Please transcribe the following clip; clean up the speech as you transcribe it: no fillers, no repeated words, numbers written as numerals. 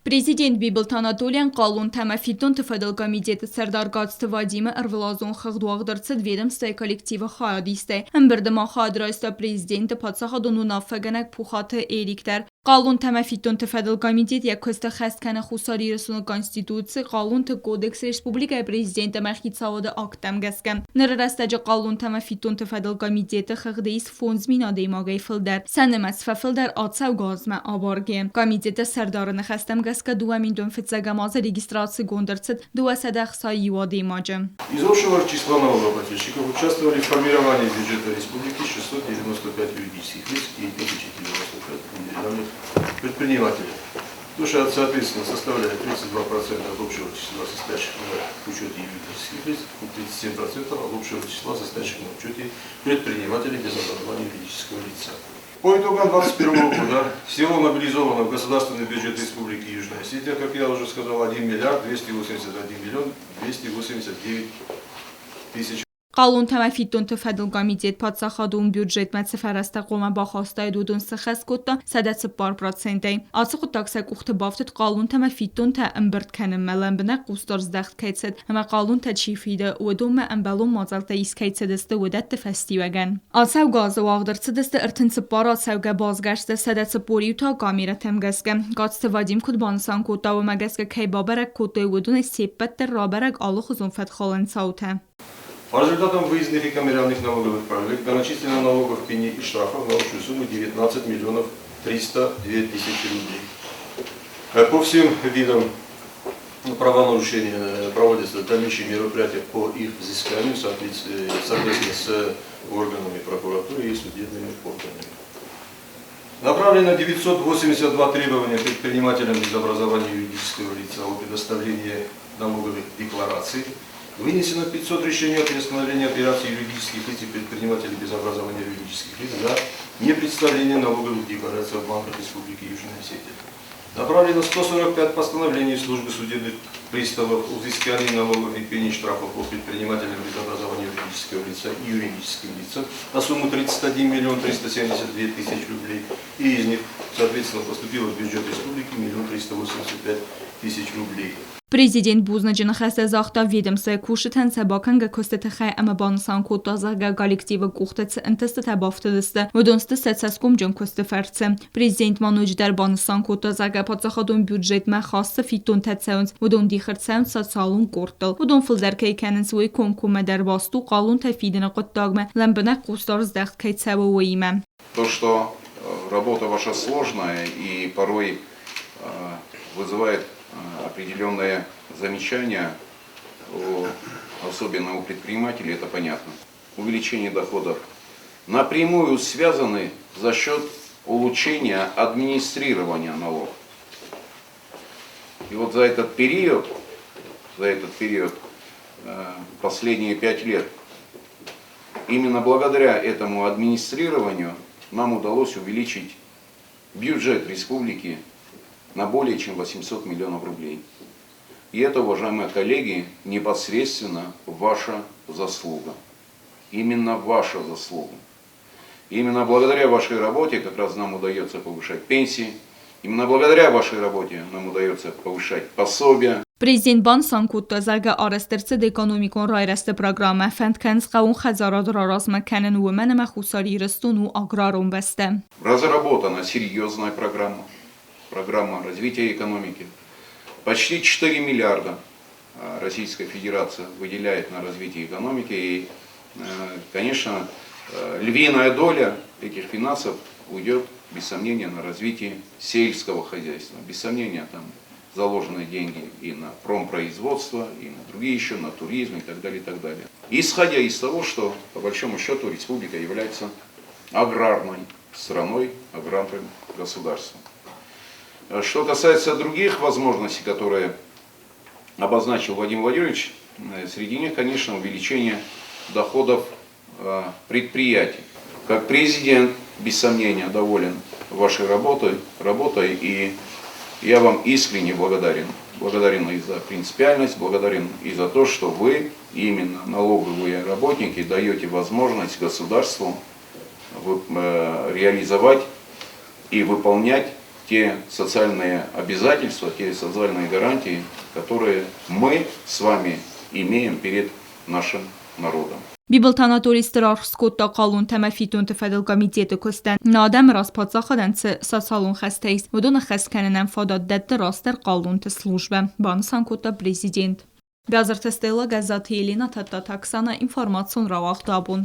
Президент Бибилт Анатолиян Қалун Тамафитон Тфедл комитеты Сардаргатства Вадима Арвлазун Хагдуагдырцет ведомства коллектива Хаадисте. Амбердема Хадрайста президента Пацахадуну Нафаганак Пухаты Эриктер. Қалун Тамафитон Тфедл комитет якоста Хасткана Хусари Ресуна Конституции Қалун Кодекс Республика президента Махицавода Актам Гаскан. Неррастаджа Қалун Тамафитон Тфедл комитета Хагдейс Фонзмина Деймагай Филдер. Санемас Филдер Атсав Газма Абарген. Комитета Сардарна Хастам Гаска дуамин фицагамаза регистрации Гондерцет 200 сайива Деймаджа. Из общего числа налогоплательщиков участвовали в формировании бюджета республики 695 юридических лиц и 1095 индивидуальных предпринимателей. Душа, соответственно, составляет 32% от общего числа состоящих на учете юридических лиц и 37% от общего числа состоящих на учете предпринимателей без образования юридического лица. По итогам 2021 года всего мобилизовано в государственный бюджет Республики Южная Осетия, как я уже сказал, 1 миллиард 281 миллион 289 тысяч. Қалун Тамафитон Тфедл комитет Пацахадун бюджет Мацефараста Qoма бахастай дудун сахас котта 100%. Ацху таксак ухтабафтет Қалун Тамафитон та амберт канем меланбна Qustar здахт кайцет. Ама Қалун тачифида удум амбалум мазалта искайцедесте удат фестиваган. Ацав газ вагдырцедесте иртинсипара ацавга базгаште 100% та камера темгасга. Гацте вадим кудбансан кота و مگسگه کی بابرک کوته ودون سیپت رابرک آلو خزون فتخالن ساوته. По результатам выездных и камеральных налоговых проверок было начислено налогов, пени и штрафов на общую сумму 19 миллионов 302 тысячи рублей. По всем видам правонарушения проводятся дальнейшие мероприятия по их взысканию совместно с органами прокуратуры и судебными органами. Направлено 982 требования предпринимателям без образования юридического лица о предоставлении налоговых деклараций. Вынесено 500 решений о приостановлении операций юридических лиц и предпринимателей без образования юридических лиц за непредставление налоговых деклараций в банках Республики Южная Осетия. Направлено 145 постановлений службы судебных приставов о взыскании налогов и пени штрафов по предпринимателям без образования юридического лица и юридическим лицам на сумму 31 миллион 372 тысяч рублей. И из них, соответственно, поступило в бюджет республики 1 385 тысяч рублей. Президент Бузнajin خسته زاختا ведомство кушетен сабакан гакостет хай ама бансан котаза коллектива кухтец энтесте табафтедесте удонсте сетсаском жон костеферце. Президент мануjdер бансан котаза гапацахадун бюджет ма خاصه фитон тетсеунс удон дихерцем социалун кортл. Удон филдер кейкенен свой конкуме der басту қалун тафидина qottagme ламбена Qustar здахт кейцевоиме. То, что работа ваша сложная и порой вызывает определенные замечания, особенно у предпринимателей, это понятно. Увеличение доходов напрямую связаны за счет улучшения администрирования налогов. И вот за этот период, последние 5 лет, именно благодаря этому администрированию нам удалось увеличить бюджет республики на более чем 800 миллионов рублей. И это, уважаемые коллеги, непосредственно ваша заслуга. Именно ваша заслуга. Именно благодаря вашей работе как раз нам удается повышать пенсии. Именно благодаря вашей работе нам удается повышать пособия. Президент Бансан Куттазага арестерцед экономикон райрасте программа фэнткэнс qaun хазарадра размаканен уменема хусари рестуну аграрум бесте. Разработана серьезная программа развития экономики. Почти 4 миллиарда Российская Федерация выделяет на развитие экономики. И, конечно, львиная доля этих финансов уйдет, без сомнения, на развитие сельского хозяйства. Без сомнения, там заложены деньги и на промпроизводство, и на другие еще, на туризм и так далее, и так далее. Исходя из того, что, по большому счету, республика является аграрной страной, аграрным государством. Что касается других возможностей, которые обозначил Владимир Владимирович, среди них, конечно, увеличение доходов предприятий. Как президент, без сомнения, доволен вашей работой, и я вам искренне благодарен. Благодарен и за принципиальность, благодарен и за то, что вы, именно налоговые работники, даете возможность государству реализовать и выполнять те социальные обязательства, те социальные гарантии, которые мы с вами имеем перед нашим народом. Բիբլթանատորի ստրար սկոտտա կալուն թեմա ֆիտուն տվեդել կոմիտետը կոստեն նադեմ ռասպացախադեն ց սասալուն խստեիս ոդոնը խսքանեն ֆոդոտ դետը ռաստեր կալուն տ службе բանսան կոտա президент Գազարթստելա գազաթի Елена Թատտաքսանա ինֆորմացիոն ռավախտաբուն